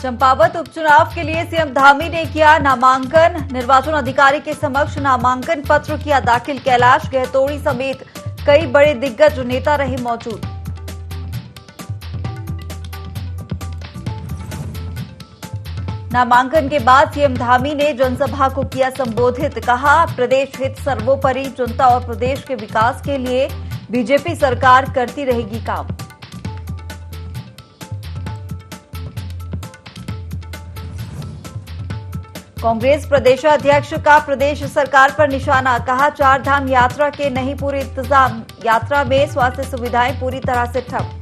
चंपावत उपचुनाव के लिए सीएम धामी ने किया नामांकन। निर्वाचन अधिकारी के समक्ष नामांकन पत्र किया दाखिल। कैलाश गहतोड़ी समेत कई बड़े दिग्गज नेता रहे मौजूद। नामांकन के बाद सीएम धामी ने जनसभा को किया संबोधित। कहा, प्रदेश हित सर्वोपरि, जनता और प्रदेश के विकास के लिए बीजेपी सरकार करती रहेगी काम। कांग्रेस प्रदेशाध्यक्ष का प्रदेश सरकार पर निशाना। कहा, चार धाम यात्रा के नहीं पूरे इंतजाम, यात्रा में स्वास्थ्य सुविधाएं पूरी तरह से ठप।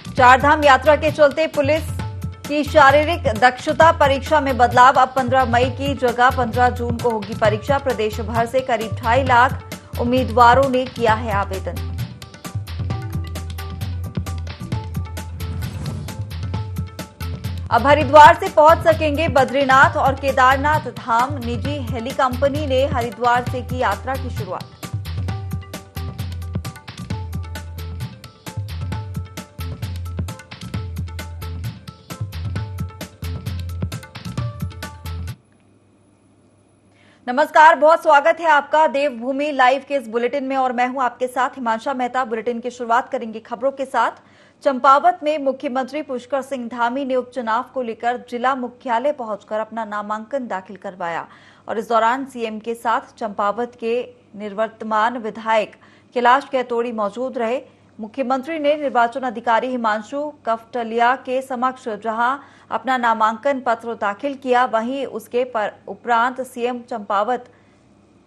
चारधाम यात्रा के चलते पुलिस की शारीरिक दक्षता परीक्षा में बदलाव। अब 15 मई की जगह 15 जून को होगी परीक्षा। प्रदेश भर से करीब 2.5 लाख उम्मीदवारों ने किया है आवेदन। अब हरिद्वार से पहुंच सकेंगे बद्रीनाथ और केदारनाथ धाम। निजी हेली कंपनी ने हरिद्वार से की यात्रा की शुरुआत। नमस्कार, बहुत स्वागत है आपका देवभूमि लाइव के इस बुलेटिन में और मैं हूं आपके साथ हिमांशा मेहता। बुलेटिन की शुरुआत करेंगे खबरों के साथ। चंपावत में मुख्यमंत्री पुष्कर सिंह धामी ने उपचुनाव को लेकर जिला मुख्यालय पहुंचकर अपना नामांकन दाखिल करवाया और इस दौरान सीएम के साथ चंपावत के निवर्तमान विधायक कैलाश गहतोड़ी मौजूद रहे। मुख्यमंत्री ने निर्वाचन अधिकारी हिमांशु कफटलिया के समक्ष जहां अपना नामांकन पत्र दाखिल किया, वहीं उसके उपरांत सीएम चंपावत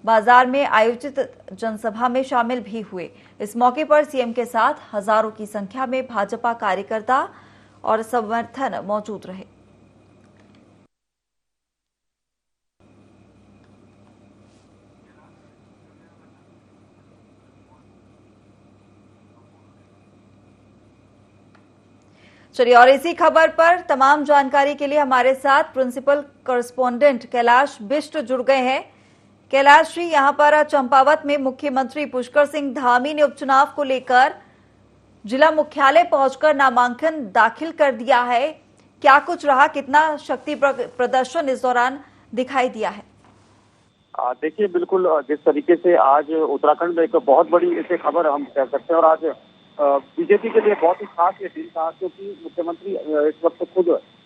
बाजार में आयोजित जनसभा में शामिल भी हुए। इस मौके पर सीएम के साथ हजारों की संख्या में भाजपा कार्यकर्ता और समर्थन मौजूद रहे। चलिए, और इसी खबर पर तमाम जानकारी के लिए हमारे साथ प्रिंसिपल कॉरेस्पॉन्डेंट कैलाश बिष्ट जुड़ गए हैं। कैलाश जी, यहाँ पर चंपावत में मुख्यमंत्री पुष्कर सिंह धामी ने उपचुनाव को लेकर जिला मुख्यालय पहुंचकर नामांकन दाखिल कर दिया है। क्या कुछ रहा, कितना शक्ति प्रदर्शन इस दौरान दिखाई दिया है? देखिए, बिल्कुल जिस तरीके से आज उत्तराखंड में एक बहुत बड़ी ऐसी खबर हम कह सकते हैं और आज बीजेपी के लिए बहुत ही खास ये दिन था, क्योंकि मुख्यमंत्री इस वक्त खुद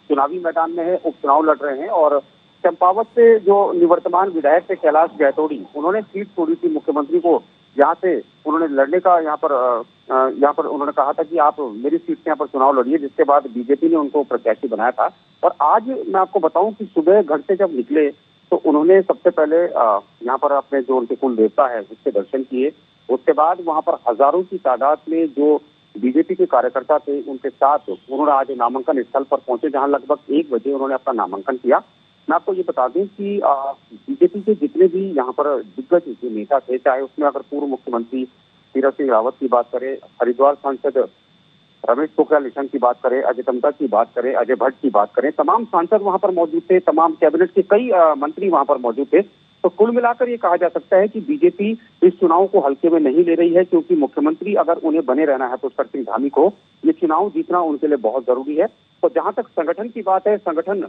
चुनावी मैदान में है, उपचुनाव लड़ रहे हैं और चंपावत से जो निवर्तमान विधायक थे कैलाश गहतोड़ी, उन्होंने सीट छोड़ी थी मुख्यमंत्री को। यहाँ से उन्होंने लड़ने का यहाँ पर उन्होंने कहा था कि आप मेरी सीट से यहाँ पर चुनाव लड़िए, जिसके बाद बीजेपी ने उनको प्रत्याशी बनाया था। और आज मैं आपको बताऊं कि सुबह घर से जब निकले तो उन्होंने सबसे पहले यहाँ पर अपने जो उनके कुल देवता है उसके दर्शन किए। उसके बाद वहां पर हजारों की तादाद में जो बीजेपी के कार्यकर्ता थे उनके साथ उन्होंने आज नामांकन स्थल पर पहुंचे, जहां लगभग 1 बजे उन्होंने अपना नामांकन किया। मैं आपको ये बता दूं कि बीजेपी के जितने भी यहाँ पर दिग्गज जो नेता थे, चाहे उसमें अगर पूर्व मुख्यमंत्री तीरथ सिंह रावत की बात करें, हरिद्वार सांसद रमेश पोखरियाल निशंक की बात करें, अजय टम्टा की बात करें, अजय भट्ट की बात करें, तमाम सांसद वहां पर मौजूद थे, तमाम कैबिनेट के कई मंत्री वहां पर मौजूद थे। तो कुल मिलाकर ये कहा जा सकता है कि बीजेपी इस चुनाव को हल्के में नहीं ले रही है, क्योंकि मुख्यमंत्री अगर उन्हें बने रहना है पुष्कर सिंह धामी को, ये चुनाव जीतना उनके लिए बहुत जरूरी है। तो जहां तक संगठन की बात है, संगठन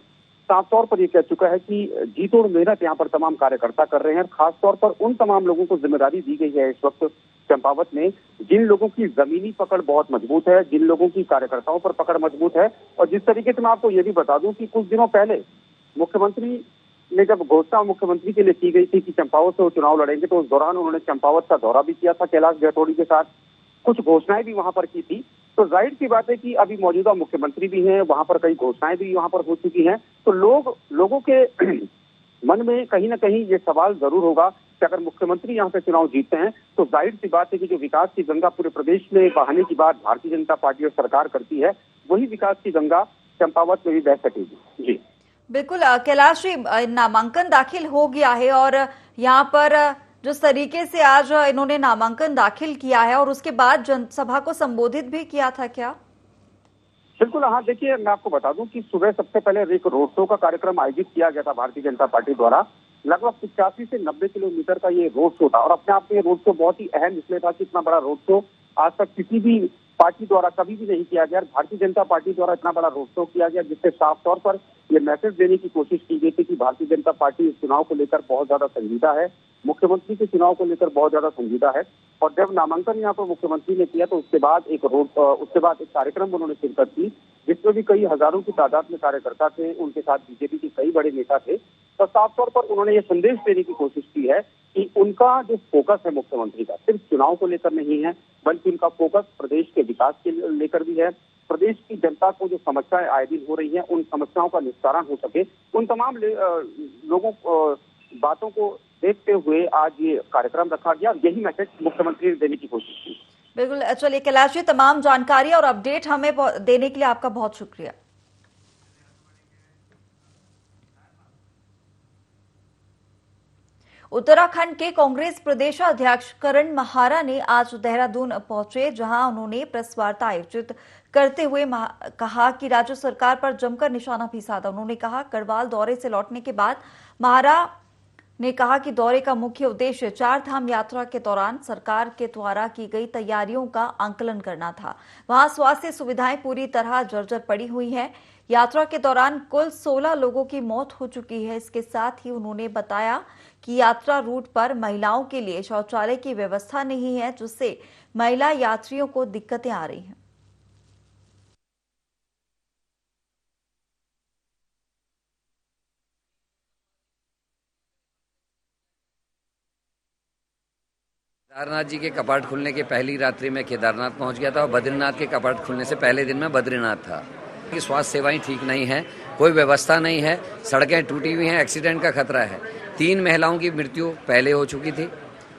साफ तौर पर ये कह चुका है कि जी तोड़ मेहनत यहाँ पर तमाम कार्यकर्ता कर रहे हैं। खासतौर पर उन तमाम लोगों को जिम्मेदारी दी गई है इस वक्त चंपावत में, जिन लोगों की जमीनी पकड़ बहुत मजबूत है, जिन लोगों की कार्यकर्ताओं पर पकड़ मजबूत है। और जिस तरीके से मैं आपको ये भी बता दूं कि कुछ दिनों पहले मुख्यमंत्री ने जब घोषणा मुख्यमंत्री के लिए की गई थी कि चंपावत से वो चुनाव लड़ेंगे, तो उस दौरान उन्होंने चंपावत का दौरा भी किया था कैलाश गहतोड़ी के साथ, कुछ घोषणाएं भी वहां पर की थी। तो जाहिर सी बात है कि अभी मौजूदा मुख्यमंत्री भी हैं, वहां पर कई घोषणाएं भी वहां पर हो चुकी हैं। तो लोगों के मन में कहीं ना कहीं ये सवाल जरूर होगा कि अगर मुख्यमंत्री यहाँ पे चुनाव जीतते हैं तो जाहिर सी बात है कि जो विकास की गंगा पूरे प्रदेश में बहाने की बात भारतीय जनता पार्टी और सरकार करती है, वही विकास की गंगा चंपावत में भी बह सकेगी। जी बिल्कुल कैलाश जी, नामांकन दाखिल हो गया है और यहाँ पर जिस तरीके से आज इन्होंने नामांकन दाखिल किया है और उसके बाद जनसभा को संबोधित भी किया था क्या? बिल्कुल, हाँ। देखिए, मैं आपको बता दूं कि सुबह सबसे पहले एक रोड शो का कार्यक्रम आयोजित किया गया था भारतीय जनता पार्टी द्वारा लगभग 85 से 90 किलोमीटर का ये रोड शो था। और अपने आप में ये रोड शो बहुत ही अहम इसलिए था कि इतना बड़ा रोड शो आज तक किसी भी पार्टी द्वारा कभी भी नहीं किया गया। भारतीय जनता पार्टी द्वारा इतना बड़ा रोड शो किया गया, जिससे साफ तौर पर ये मैसेज देने की कोशिश की गई थी कि भारतीय जनता पार्टी इस चुनाव को लेकर बहुत ज्यादा संजीदा है, मुख्यमंत्री के चुनाव को लेकर बहुत ज्यादा संजीदा है। और जब नामांकन यहाँ पर मुख्यमंत्री ने किया तो उसके बाद एक कार्यक्रम उन्होंने शिरकत की, जिसमें भी कई हजारों की तादाद में कार्यकर्ता थे, उनके साथ बीजेपी के कई बड़े नेता थे। तो साफ तौर पर उन्होंने ये संदेश देने की कोशिश की है कि उनका जो फोकस है मुख्यमंत्री का सिर्फ चुनाव को लेकर नहीं है, बल्कि उनका फोकस प्रदेश के विकास के लेकर भी है। प्रदेश की जनता को जो समस्याएं आए दिन हो रही हैं, उन समस्याओं का निस्तारण हो सके, उन तमाम बातों को देखते हुए आज ये कार्यक्रम रखा गया। यही मैसेज मुख्यमंत्री ने देने की कोशिश की। बिल्कुल, चलिए कैलाश जी, तमाम जानकारी और अपडेट हमें देने के लिए आपका बहुत शुक्रिया। उत्तराखंड के कांग्रेस प्रदेश अध्यक्ष करण महारा ने आज देहरादून पहुंचे, जहां उन्होंने प्रेस वार्ता आयोजित करते हुए कहा कि राज्य सरकार पर जमकर निशाना भी साधा। उन्होंने कहा गढ़वाल दौरे से लौटने के बाद महारा ने कहा कि दौरे का मुख्य उद्देश्य 4 धाम यात्रा के दौरान सरकार के द्वारा की गई तैयारियों का आंकलन करना था। वहां स्वास्थ्य सुविधाएं पूरी तरह जर्जर पड़ी हुई हैं। यात्रा के दौरान कुल 16 लोगों की मौत हो चुकी है। इसके साथ ही उन्होंने बताया कि यात्रा रूट पर महिलाओं के लिए शौचालय की व्यवस्था नहीं है, जिससे महिला यात्रियों को दिक्कतें आ रही हैं। केदारनाथ जी के कपाट खुलने के पहली रात्रि में केदारनाथ पहुंच गया था और बद्रीनाथ के कपाट खुलने से पहले दिन में बद्रीनाथ था। कि स्वास्थ्य सेवाएं ठीक नहीं है, कोई व्यवस्था नहीं है, सड़कें टूटी हुई हैं, एक्सीडेंट का खतरा है। 3 महिलाओं की मृत्यु पहले हो चुकी थी।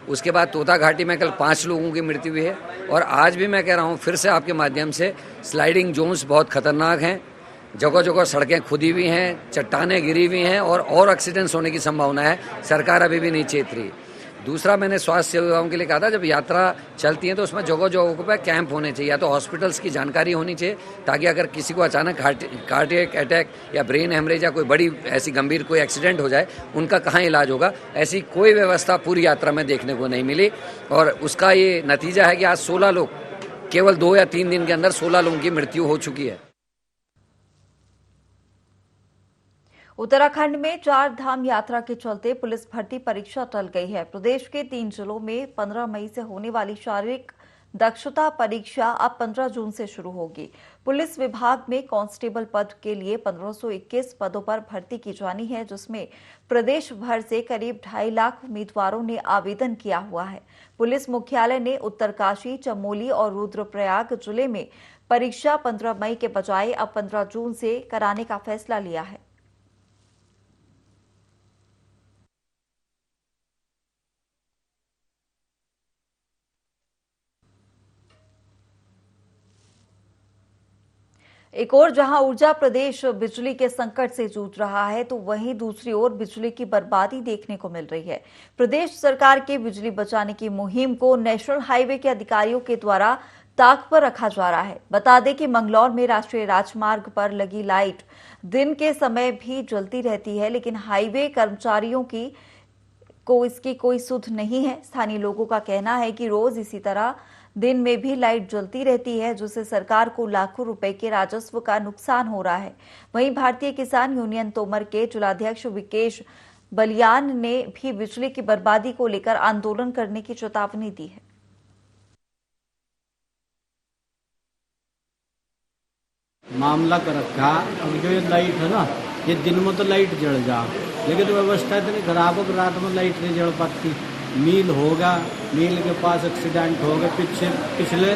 उसके बाद तोता घाटी में कल 5 लोगों की मृत्यु हुई है। और आज भी मैं कह रहा हूँ फिर से आपके माध्यम से, स्लाइडिंग जोन्स बहुत खतरनाक हैं, जगह जगह सड़कें खुदी हुई हैं, चट्टानें गिरी हुई हैं और एक्सीडेंट्स होने की संभावना है। सरकार अभी भी नहीं चेत रही। दूसरा, मैंने स्वास्थ्य सेवाओं के लिए कहा था, जब यात्रा चलती है तो उसमें जगह जगह पर कैंप होने चाहिए, या तो हॉस्पिटल्स की जानकारी होनी चाहिए, ताकि अगर किसी को अचानक कार्डियक अटैक या ब्रेन हेमरेज या कोई बड़ी ऐसी गंभीर कोई एक्सीडेंट हो जाए, उनका कहाँ इलाज होगा। ऐसी कोई व्यवस्था पूरी यात्रा में देखने को नहीं मिली। और उसका ये नतीजा है कि आज 16 लोग, केवल 2 या 3 दिन के अंदर 16 लोगों की मृत्यु हो चुकी है। उत्तराखंड में 4 धाम यात्रा के चलते पुलिस भर्ती परीक्षा टल गई है। प्रदेश के 3 जिलों में 15 मई से होने वाली शारीरिक दक्षता परीक्षा अब 15 जून से शुरू होगी। पुलिस विभाग में कांस्टेबल पद के लिए 1521 पदों पर भर्ती की जानी है, जिसमें प्रदेश भर से करीब 2.5 लाख उम्मीदवारों ने आवेदन किया हुआ है। पुलिस मुख्यालय ने उत्तरकाशी, चमोली और रुद्रप्रयाग जिले में परीक्षा 15 मई के बजाय अब 15 जून से कराने का फैसला लिया है। एक और जहां ऊर्जा प्रदेश बिजली के संकट से जूझ रहा है, तो वहीं दूसरी ओर बिजली की बर्बादी देखने को मिल रही है। प्रदेश सरकार के बिजली बचाने की मुहिम को नेशनल हाईवे के अधिकारियों के द्वारा ताक पर रखा जा रहा है। बता दें कि मंगलौर में राष्ट्रीय राजमार्ग पर लगी लाइट दिन के समय भी जलती रहती है, लेकिन हाईवे कर्मचारियों को इसकी कोई सुध नहीं है। स्थानीय लोगों का कहना है कि रोज इसी तरह दिन में भी लाइट जलती रहती है, जिससे सरकार को लाखों रुपए के राजस्व का नुकसान हो रहा है। वहीं भारतीय किसान यूनियन तोमर के जिलाध्यक्ष विकेश बलियान ने भी बिजली की बर्बादी को लेकर आंदोलन करने की चेतावनी दी है। मामला कर रखा। अब जो ये लाइट है ना, ये दिन में तो लाइट जल जा, लेकिन व्यवस्था इतनी खराब है कि रात में लाइट नहीं जल पाती। मील होगा, मील के पास एक्सीडेंट हो गए। पिछले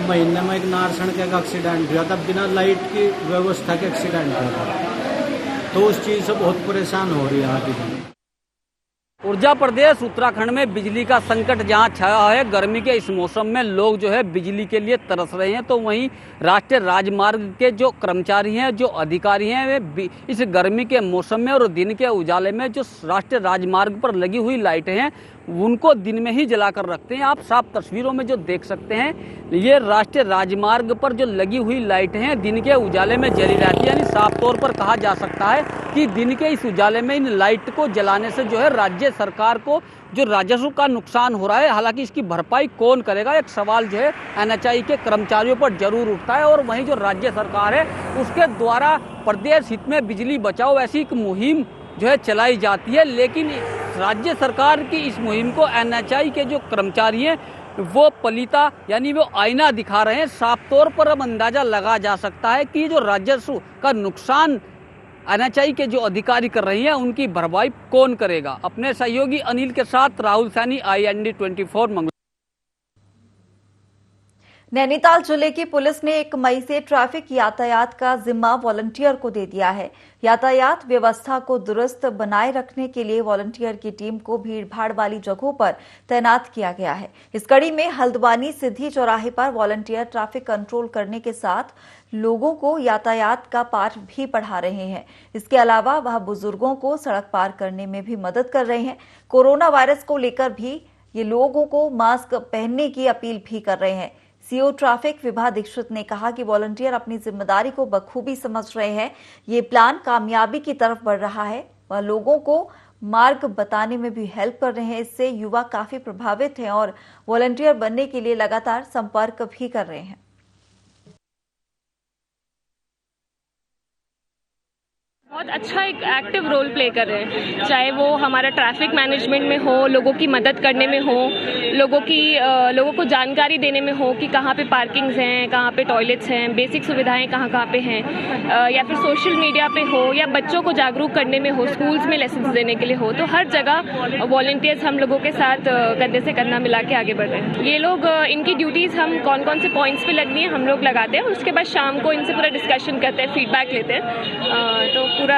महीने में एक नारसण का एक्सीडेंट हुआ था, बिना लाइट की व्यवस्था के एक्सीडेंट हुआ था। तो उस चीज़ से बहुत परेशान हो रही है आदमी। ऊर्जा प्रदेश उत्तराखंड में बिजली का संकट जहां छाया है, गर्मी के इस मौसम में लोग जो है बिजली के लिए तरस रहे हैं, तो वहीं राष्ट्रीय राजमार्ग के जो कर्मचारी हैं, जो अधिकारी हैं, वे इस गर्मी के मौसम में और दिन के उजाले में जो राष्ट्रीय राजमार्ग पर लगी हुई लाइटें हैं, उनको दिन में ही जलाकर रखते हैं। आप साफ तस्वीरों में जो देख सकते हैं, ये राष्ट्रीय राजमार्ग पर जो लगी हुई लाइटें हैं दिन के उजाले में जली रहती है। यानी साफ तौर पर कहा जा सकता है कि कि दिन के इस उजाले में इन लाइट को जलाने से जो है राज्य सरकार को जो राजस्व का नुकसान हो रहा है, हालांकि इसकी भरपाई कौन करेगा, एक सवाल जो है एनएचआई के कर्मचारियों पर जरूर उठता है। और वहीं जो राज्य सरकार है उसके द्वारा प्रदेश हित में बिजली बचाओ ऐसी एक मुहिम जो है चलाई जाती है, लेकिन राज्य सरकार की इस मुहिम को एनएचआई के जो कर्मचारी हैं वो पलीता यानी वो आईना दिखा रहे हैं। साफ तौर पर अब अंदाजा लगा जा सकता है कि जो राजस्व का नुकसान एनएचआई के जो अधिकारी कर रही हैं उनकी भरपाई कौन करेगा। अपने सहयोगी अनिल के साथ राहुल सैनी, IND 24 मंगलूर। नैनीताल जिले की पुलिस ने 1 मई से ट्रैफिक यातायात का जिम्मा वॉलंटियर को दे दिया है। यातायात व्यवस्था को दुरुस्त बनाए रखने के लिए वॉलंटियर की टीम को भीड़भाड़ वाली जगहों पर तैनात किया गया है। इस कड़ी में हल्द्वानी सिद्धि चौराहे पर वॉलंटियर ट्रैफिक कंट्रोल करने के साथ लोगों को यातायात का पाठ भी पढ़ा रहे हैं। इसके अलावा वह बुजुर्गों को सड़क पार करने में भी मदद कर रहे हैं। कोरोना वायरस को लेकर भी ये लोगों को मास्क पहनने की अपील भी कर रहे हैं। सीओ ट्रैफिक विभा दीक्षित ने कहा कि वॉलंटियर अपनी जिम्मेदारी को बखूबी समझ रहे हैं। ये प्लान कामयाबी की तरफ बढ़ रहा है। वह लोगों को मार्ग बताने में भी हेल्प कर रहे हैं। इससे युवा काफी प्रभावित हैं और वॉलंटियर बनने के लिए लगातार संपर्क भी कर रहे हैं। बहुत अच्छा एक एक्टिव रोल प्ले कर रहे हैं, चाहे वो हमारा ट्रैफिक मैनेजमेंट में हो, लोगों की मदद करने में हो, लोगों को जानकारी देने में हो कि कहाँ पे पार्किंग्स हैं, कहाँ पे टॉयलेट्स हैं, बेसिक सुविधाएं कहाँ कहाँ पे हैं, या फिर सोशल मीडिया पे हो, या बच्चों को जागरूक करने में हो, स्कूल्स में लेसन्स देने के लिए हो। तो हर जगह वॉलंटियर्स हम लोगों के साथ कंधे से कंधा मिला के आगे बढ़ रहे हैं। ये लोग इनकी ड्यूटीज़ हम कौन कौन से पॉइंट्स पे लगनी है हम लोग लगाते हैं। उसके बाद शाम को इनसे पूरा डिस्कशन करते हैं, फीडबैक लेते हैं, तो पूरा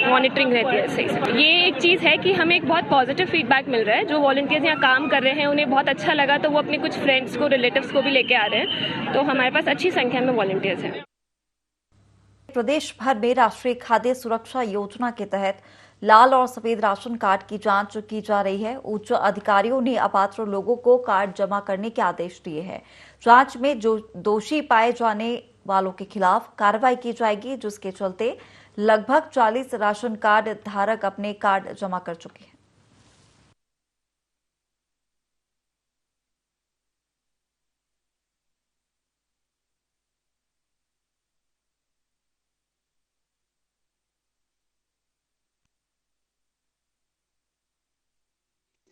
मॉनिटरिंग रहती है सही से। ये एक चीज़ है कि हमें एक बहुत पॉजिटिव फीडबैक मिल रहा है। जो वॉलंटियर्स यहाँ काम कर रहे हैं उन्हें बहुत अच्छा लगा, तो वो अपने कुछ फ्रेंड्स को, रिलेटिव्स को भी लेके आ रहे हैं। तो हमारे पास अच्छी संख्या में वॉलंटियर्स हैं। प्रदेश भर में राष्ट्रीय खाद्य सुरक्षा योजना के तहत लाल और सफेद राशन कार्ड की जांच की जा रही है। उच्च अधिकारियों ने अपात्र लोगों को कार्ड जमा करने के आदेश दिए हैं। जांच में जो दोषी पाए जाने वालों के खिलाफ कार्रवाई की जाएगी, जिसके चलते लगभग 40 राशन कार्ड धारक अपने कार्ड जमा कर चुके हैं।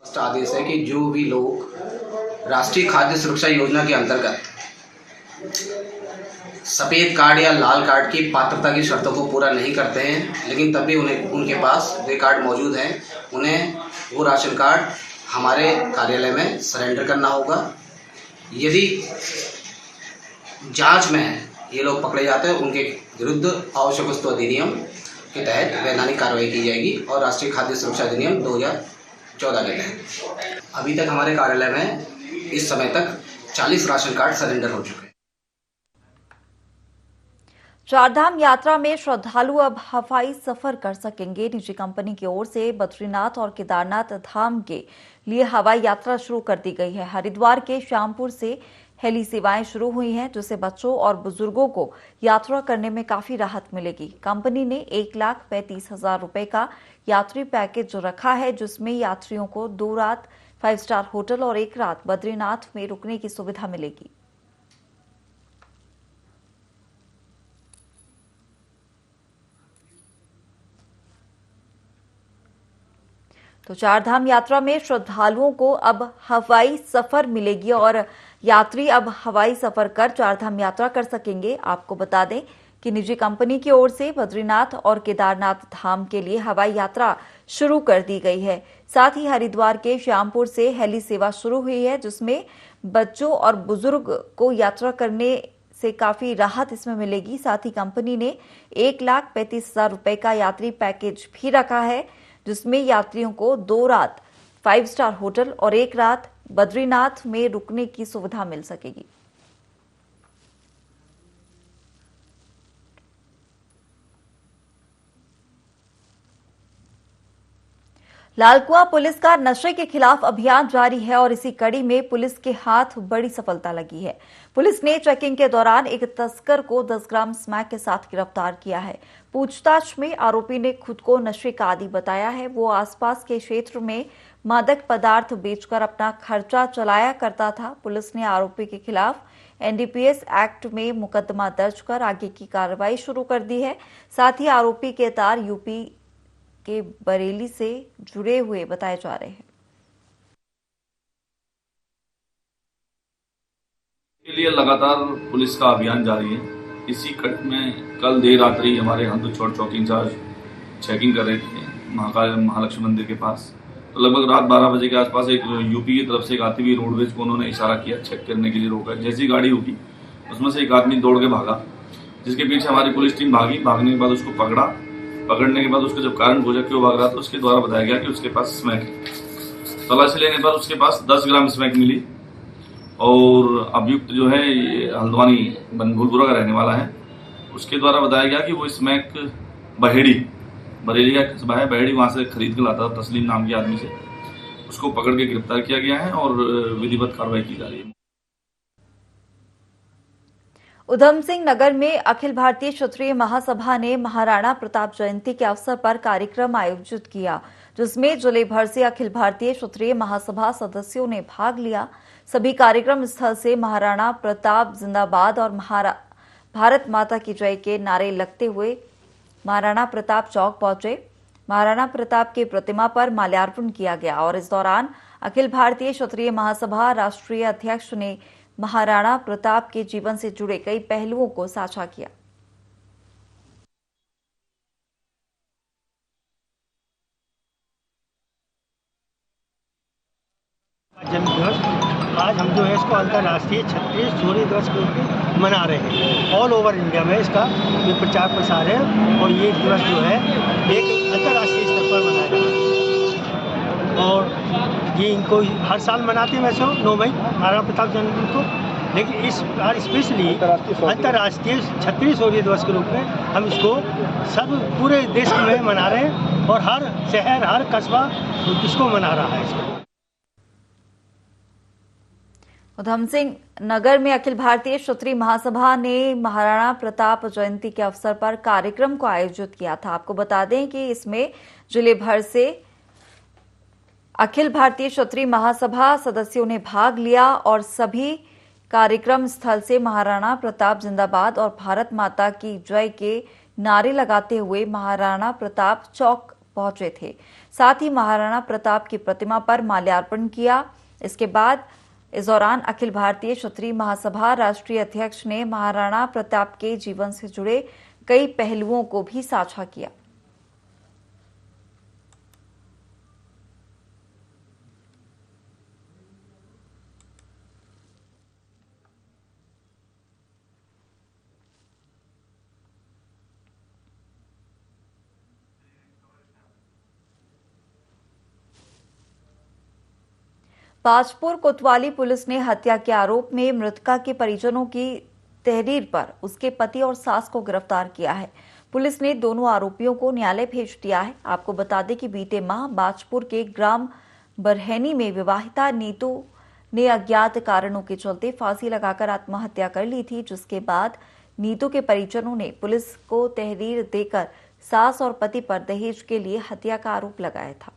स्पष्ट आदेश है कि जो भी लोग राष्ट्रीय खाद्य सुरक्षा योजना के अंतर्गत सफ़ेद कार्ड या लाल कार्ड की पात्रता की शर्तों को पूरा नहीं करते हैं, लेकिन तब भी उनके पास वे कार्ड मौजूद हैं, उन्हें वो राशन कार्ड हमारे कार्यालय में सरेंडर करना होगा। यदि जांच में ये लोग पकड़े जाते हैं, उनके विरुद्ध आवश्यक वस्तु अधिनियम के तहत वैधानिक कार्रवाई की जाएगी और राष्ट्रीय खाद्य सुरक्षा अधिनियम 2014 के तहत। अभी तक हमारे कार्यालय में इस समय तक 40 राशन कार्ड सरेंडर हो चुके हैं। चारधाम यात्रा में श्रद्धालु अब हवाई सफर कर सकेंगे। निजी कंपनी की ओर से बद्रीनाथ और केदारनाथ धाम के लिए हवाई यात्रा शुरू कर दी गई है। हरिद्वार के श्यामपुर से हेली सेवाएं शुरू हुई हैं, जिससे बच्चों और बुजुर्गों को यात्रा करने में काफी राहत मिलेगी। कंपनी ने 1,35,000 रुपए का यात्री पैकेज रखा है, जिसमें यात्रियों को 2 रात 5 स्टार होटल और 1 रात बद्रीनाथ में रुकने की सुविधा मिलेगी। तो चारधाम यात्रा में श्रद्धालुओं को अब हवाई सफर मिलेगी और यात्री अब हवाई सफर कर चारधाम यात्रा कर सकेंगे। आपको बता दें कि निजी कंपनी की ओर से बद्रीनाथ और केदारनाथ धाम के लिए हवाई यात्रा शुरू कर दी गई है। साथ ही हरिद्वार के श्यामपुर से हेली सेवा शुरू हुई है, जिसमें बच्चों और बुजुर्ग को यात्रा करने से काफी राहत इसमें मिलेगी। साथ ही कंपनी ने 1,35,000 रुपए का यात्री पैकेज भी रखा है, जिसमें यात्रियों को 2 रात 5 स्टार होटल और 1 रात बद्रीनाथ में रुकने की सुविधा मिल सकेगी। लालकुआं पुलिस का नशे के खिलाफ अभियान जारी है और इसी कड़ी में पुलिस के हाथ बड़ी सफलता लगी है। पुलिस ने चेकिंग के दौरान एक तस्कर को 10 ग्राम स्मैक के साथ गिरफ्तार किया है। पूछताछ में आरोपी ने खुद को नशे का आदी बताया है। वो आसपास के क्षेत्र में मादक पदार्थ बेचकर अपना खर्चा चलाया करता था। पुलिस ने आरोपी के खिलाफ एनडीपीएस एक्ट में मुकदमा दर्ज कर आगे की कार्रवाई शुरू कर दी है। साथ ही आरोपी के तार यूपी के बरेली से जुड़े हुए बताए जा रहे हैं। के लिए लगातार पुलिस का अभियान जारी है। इसी कड़ी में कल देर रात्रि हमारे हंदू छोड़ चौकी इंचार्ज चेकिंग कर रहे थे महालक्ष्मी मंदिर के पास। तो लगभग रात 12 बजे के आसपास एक यूपी की तरफ से एक आती हुई रोडवेज को उन्होंने इशारा किया, चेक करने के लिए रोका। जैसी गाड़ी रुकी उसमें से एक आदमी दौड़ के भागा, जिसके पीछे हमारी पुलिस टीम भागी। भागने के बाद उसको पकड़ने के बाद उसका जब कारण पूछा क्यों भाग रहा, तो उसके द्वारा बताया गया कि उसके पास स्मैक है। तलाशी लेने पर उसके पास 10 ग्राम स्मैक मिली और अभियुक्त जो है ये हल्द्वानी भूलपुरा का रहने वाला है। उसके द्वारा बताया गया कि वो स्मैक बरेली का कस्बा है, बहेड़ी वहां से खरीद के लाता था तस्लीम नाम के आदमी से। उसको पकड़ के गिरफ्तार किया गया है और विधिवत कार्रवाई की जा रही है। उधम सिंह नगर में अखिल भारतीय क्षत्रिय महासभा ने महाराणा प्रताप जयंती के अवसर पर कार्यक्रम आयोजित किया, जिसमें जिले भर से अखिल भारतीय क्षत्रिय महासभा सदस्यों ने भाग लिया। सभी कार्यक्रम स्थल से महाराणा प्रताप जिंदाबाद और भारत माता की जय के नारे लगते हुए महाराणा प्रताप चौक पहुंचे। महाराणा प्रताप की प्रतिमा पर माल्यार्पण किया गया और इस दौरान अखिल भारतीय क्षत्रिय महासभा राष्ट्रीय अध्यक्ष ने महाराणा प्रताप के जीवन से जुड़े कई पहलुओं को साझा किया। आज हम जो है इसको अंतर्राष्ट्रीय क्षत्रिय शौर्य दिवस के रूप में मना रहे हैं। ऑल ओवर इंडिया में इसका ये प्रचार प्रसार है और ये दिवस जो है एक अंतर्राष्ट्रीय स्तर पर मनाया जा रहा है। और ये इनको हर साल मनाते हैं वैसे 9 मई महाराणा प्रताप जन्मदिन को, लेकिन इस बार स्पेशली अंतर्राष्ट्रीय क्षत्रिय शौर्य दिवस के रूप में हम इसको सब पूरे देश में मना रहे हैं और हर शहर हर कस्बा इसको मना रहा है। इसको उधम सिंह नगर में अखिल भारतीय क्षत्रिय महासभा ने महाराणा प्रताप जयंती के अवसर पर कार्यक्रम को आयोजित किया था। आपको बता दें कि इसमें जिले भर से अखिल भारतीय क्षत्रिय महासभा सदस्यों ने भाग लिया और सभी कार्यक्रम स्थल से महाराणा प्रताप जिंदाबाद और भारत माता की जय के नारे लगाते हुए महाराणा प्रताप चौक पहुंचे थे। साथ ही महाराणा प्रताप की प्रतिमा पर माल्यार्पण किया। इसके बाद इस दौरान अखिल भारतीय क्षत्रिय महासभा राष्ट्रीय अध्यक्ष ने महाराणा प्रताप के जीवन से जुड़े कई पहलुओं को भी साझा किया। बाजपुर कोतवाली पुलिस ने हत्या के आरोप में मृतका के परिजनों की तहरीर पर उसके पति और सास को गिरफ्तार किया है। पुलिस ने दोनों आरोपियों को न्यायालय भेज दिया है। आपको बता दें कि बीते माह बाजपुर के ग्राम बरहनी में विवाहिता नीतू ने अज्ञात कारणों के चलते फांसी लगाकर आत्महत्या कर ली थी, जिसके बाद नीतू के परिजनों ने पुलिस को तहरीर देकर सास और पति पर दहेज के लिए हत्या का आरोप लगाया था।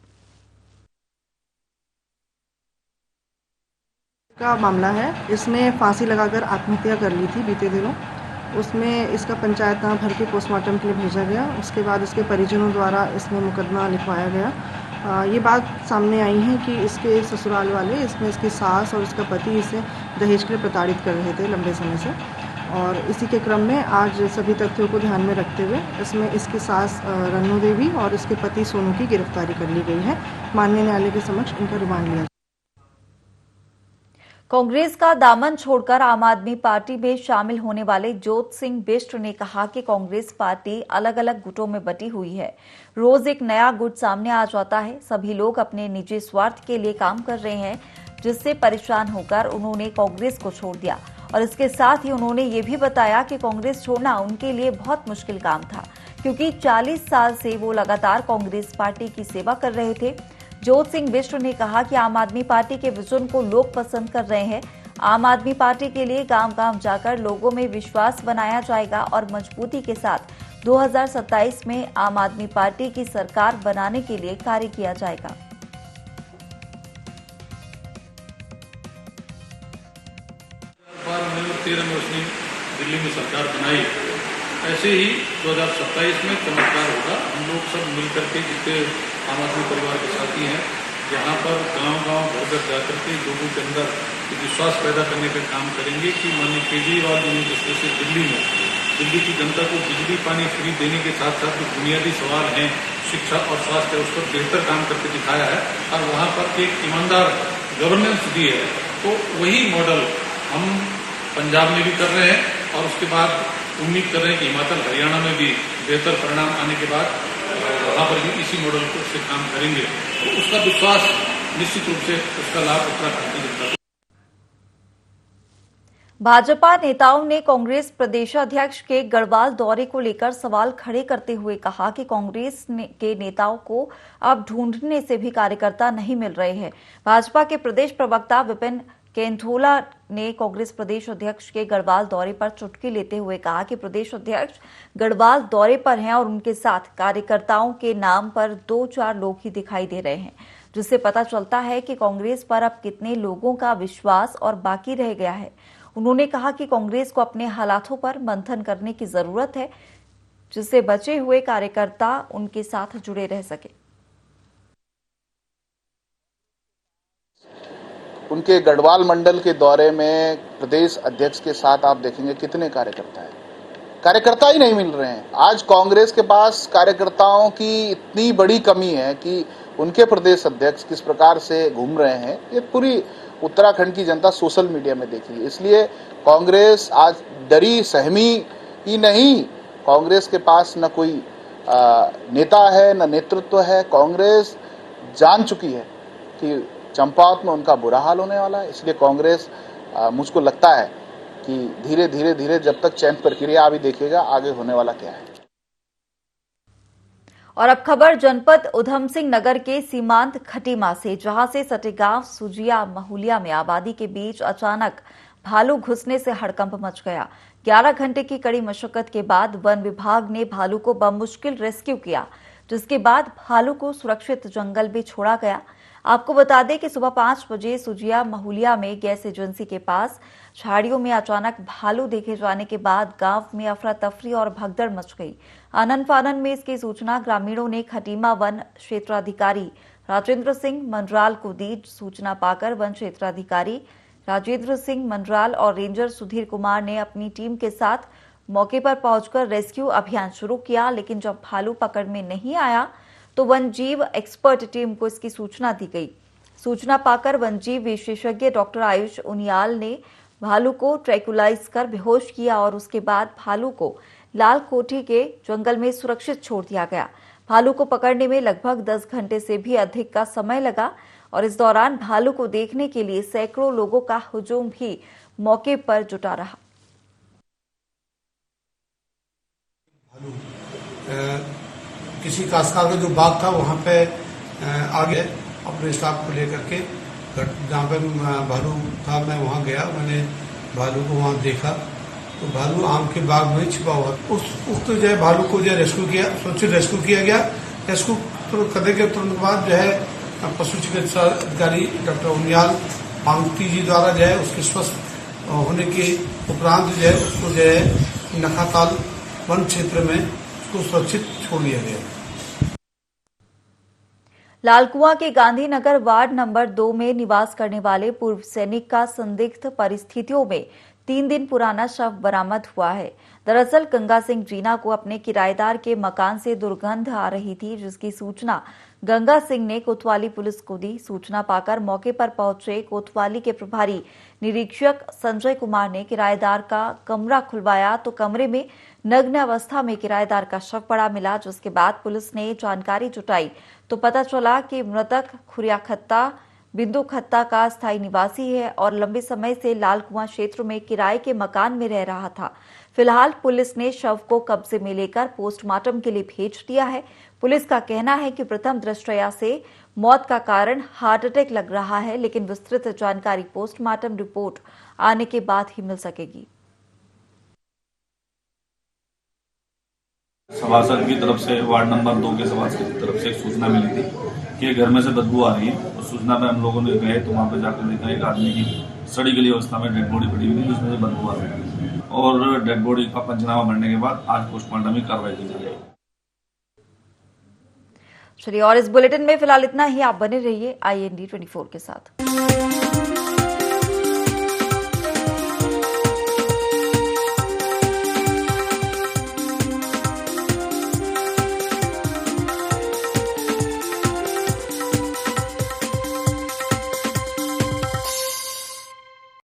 का मामला है, इसने फांसी लगाकर आत्महत्या कर ली थी बीते दिनों। उसमें इसका पंचायतनामा भर के पोस्टमार्टम के लिए भेजा गया। उसके बाद इसके परिजनों द्वारा इसमें मुकदमा लिखवाया गया। ये बात सामने आई है कि इसके ससुराल वाले इसमें इसकी सास और इसका पति इसे दहेज के लिए प्रताड़ित कर रहे थे लंबे समय से, और इसी के क्रम में आज सभी तथ्यों को ध्यान में रखते हुए इसमें इसकी सास रन्नू देवी और इसके पति सोनू की गिरफ्तारी कर ली गई है। माननीय न्यायालय के समक्ष इनका रिमांड लिया। कांग्रेस का दामन छोड़कर आम आदमी पार्टी में शामिल होने वाले जोत सिंह बिष्ट ने कहा कि कांग्रेस पार्टी अलग अलग गुटों में बटी हुई है। रोज एक नया गुट सामने आ जाता है। सभी लोग अपने निजी स्वार्थ के लिए काम कर रहे हैं, जिससे परेशान होकर उन्होंने कांग्रेस को छोड़ दिया। और इसके साथ ही उन्होंने ये भी बताया कि कांग्रेस छोड़ना उनके लिए बहुत मुश्किल काम था, क्योंकि 40 साल से वो लगातार कांग्रेस पार्टी की सेवा कर रहे थे। ज्योत सिंह बिष्ट ने कहा कि आम आदमी पार्टी के विजन को लोग पसंद कर रहे हैं। आम आदमी पार्टी के लिए गांव-गांव जाकर लोगों में विश्वास बनाया जाएगा और मजबूती के साथ 2027 में आम आदमी पार्टी की सरकार बनाने के लिए कार्य किया जाएगा। में उसने दिल्ली में सरकार बनाई, ऐसे ही 2027 में चमत्कार होगा। हम लोग सब मिलकर के जितने आम आदमी परिवार के साथी हैं, यहाँ पर गांव-गांव घर-घर जाकर के लोगों के अंदर विश्वास पैदा करने का काम करेंगे कि माननीय केजरीवाल जी ने जिस तरह से दिल्ली की जनता को बिजली पानी फ्री देने के साथ साथ जो बुनियादी सवाल हैं, शिक्षा और स्वास्थ्य, उस पर बेहतर काम करके दिखाया है और वहाँ पर एक ईमानदार गवर्नेंस दी है। तो वही मॉडल हम पंजाब में भी कर रहे हैं और उसके बाद उम्मीद कर रहे हैं कि हिमाचल हरियाणा में भी बेहतर परिणाम आने के बाद वहाँ पर भी इसी मॉडल से काम करेंगे। तो उसका विश्वास निश्चित रूप से उसका लाभ उत्तराखंड की जनता को। भाजपा नेताओं ने कांग्रेस प्रदेशाध्यक्ष के गढ़वाल दौरे को लेकर सवाल खड़े करते हुए कहा कि कांग्रेस के नेताओं को अब ढूंढने से भी कार्यकर्ता नहीं मिल रहे हैं। भाजपा के प्रदेश प्रवक्ता विपिन केंथोला ने कांग्रेस प्रदेश अध्यक्ष के गढ़वाल दौरे पर चुटकी लेते हुए कहा कि प्रदेश अध्यक्ष गढ़वाल दौरे पर हैं और उनके साथ कार्यकर्ताओं के नाम पर 2-4 लोग ही दिखाई दे रहे हैं, जिससे पता चलता है कि कांग्रेस पर अब कितने लोगों का विश्वास और बाकी रह गया है। उन्होंने कहा कि कांग्रेस को अपने हालातों पर मंथन करने की जरूरत है, जिससे बचे हुए कार्यकर्ता उनके साथ जुड़े रह सके। उनके गढ़वाल मंडल के दौरे में प्रदेश अध्यक्ष के साथ आप देखेंगे कितने कार्यकर्ता हैं, कार्यकर्ता ही नहीं मिल रहे हैं। आज कांग्रेस के पास कार्यकर्ताओं की इतनी बड़ी कमी है कि उनके प्रदेश अध्यक्ष किस प्रकार से घूम रहे हैं, ये पूरी उत्तराखंड की जनता सोशल मीडिया में देख रही है। इसलिए कांग्रेस आज डरी सहमी ही नहीं, कांग्रेस के पास न कोई नेता है न नेतृत्व है। कांग्रेस जान चुकी है कि चंपावत में उनका बुरा हाल होने वाला है। इसलिए कांग्रेस मुझको लगता है कि धीरे धीरे जब तक चयन प्रक्रिया अभी देखिएगा आगे होने वाला क्या है। और अब खबर जनपद उधम सिंह नगर के सीमांत खटीमा से, जहां से सटे गांव सुजिया महुलिया में आबादी के बीच अचानक भालू घुसने से हड़कंप मच गया। 11 घंटे की कड़ी मशक्कत के बाद वन विभाग ने भालू को बमुश्किल रेस्क्यू किया, जिसके बाद भालू को सुरक्षित जंगल में छोड़ा गया। आपको बता दें कि सुबह 5 बजे सुजिया महुलिया में गैस एजेंसी के पास झाड़ियों में अचानक भालू देखे जाने के बाद गांव में अफरा तफरी और भगदड़ मच गई। आनन फानन में इसकी सूचना ग्रामीणों ने खटीमा वन क्षेत्राधिकारी राजेंद्र सिंह मंडराल को दी। सूचना पाकर वन क्षेत्राधिकारी राजेंद्र सिंह मंडराल और रेंजर सुधीर कुमार ने अपनी टीम के साथ मौके पर पहुंचकर रेस्क्यू अभियान शुरू किया, लेकिन जब भालू पकड़ में नहीं आया तो वन जीव एक्सपर्ट टीम को इसकी सूचना दी गई। सूचना पाकर वन जीव विशेषज्ञ डॉक्टर आयुष उनियाल ने भालू को ट्रैंकुलाइज कर बेहोश किया और उसके बाद भालू को लाल कोठी के जंगल में सुरक्षित छोड़ दिया गया। भालू को पकड़ने में लगभग 10 घंटे से भी अधिक का समय लगा और इस दौरान भालू को देखने के लिए सैकड़ों लोगों का हुजूम भी मौके पर जुटा रहा। किसी कास्का का जो बाग था वहाँ पे आगे अपने स्टाफ को लेकर के जहाँ पे भालू था मैं वहाँ गया, मैंने भालू को वहाँ देखा तो भालू आम के बाग में छिपा हुआ। उस वक्त जो है भालू को जो है रेस्क्यू किया, सुरक्षित रेस्क्यू किया गया। रेस्क्यू करने के तुरंत बाद जो है पशु चिकित्सा अधिकारी डॉक्टर उनियाल मांगती जी द्वारा जो है उसके स्वस्थ होने के उपरांत जो है उसको जो है नखाताल वन क्षेत्र में उसको सुरक्षित छोड़ दिया गया। लालकुआं के गांधीनगर वार्ड नंबर 2 में निवास करने वाले पूर्व सैनिक का संदिग्ध परिस्थितियों में 3 दिन पुराना शव बरामद हुआ है। दरअसल गंगा सिंह जीना को अपने किराएदार के मकान से दुर्गंध आ रही थी, जिसकी सूचना गंगा सिंह ने कोतवाली पुलिस को दी। सूचना पाकर मौके पर पहुंचे कोतवाली के प्रभारी निरीक्षक संजय कुमार ने किराएदार का कमरा खुलवाया तो कमरे में नग्न अवस्था में किराएदार का शव पड़ा मिला, जिसके बाद पुलिस ने जानकारी जुटाई तो पता चला कि मृतक खुरिया खत्ता बिंदु खत्ता का स्थायी निवासी है और लंबे समय से लालकुआं क्षेत्र में किराए के मकान में रह रहा था। फिलहाल पुलिस ने शव को कब्जे में लेकर पोस्टमार्टम के लिए भेज दिया है। पुलिस का कहना है कि प्रथम दृष्टया से मौत का कारण हार्ट अटैक लग रहा है, लेकिन विस्तृत जानकारी पोस्टमार्टम रिपोर्ट आने के बाद ही मिल सकेगी। सभासद की तरफ से, वार्ड नंबर 2 के सभासद की तरफ से एक सूचना मिली थी कि घर में से बदबू आ रही है। उस सूचना पे हम लोगों ने गए तो वहाँ पे जाकर देखा एक आदमी की सड़ी गली अवस्था में डेड बॉडी पड़ी हुई थी, जिसमें से बदबू आ रही थी और डेड बॉडी का पंचनामा बनने के बाद आज पोस्टमार्टम की कार्रवाई की जा रही है। चलिए, और इस बुलेटिन में फिलहाल इतना ही। आप बने रहिए IND 24 के साथ।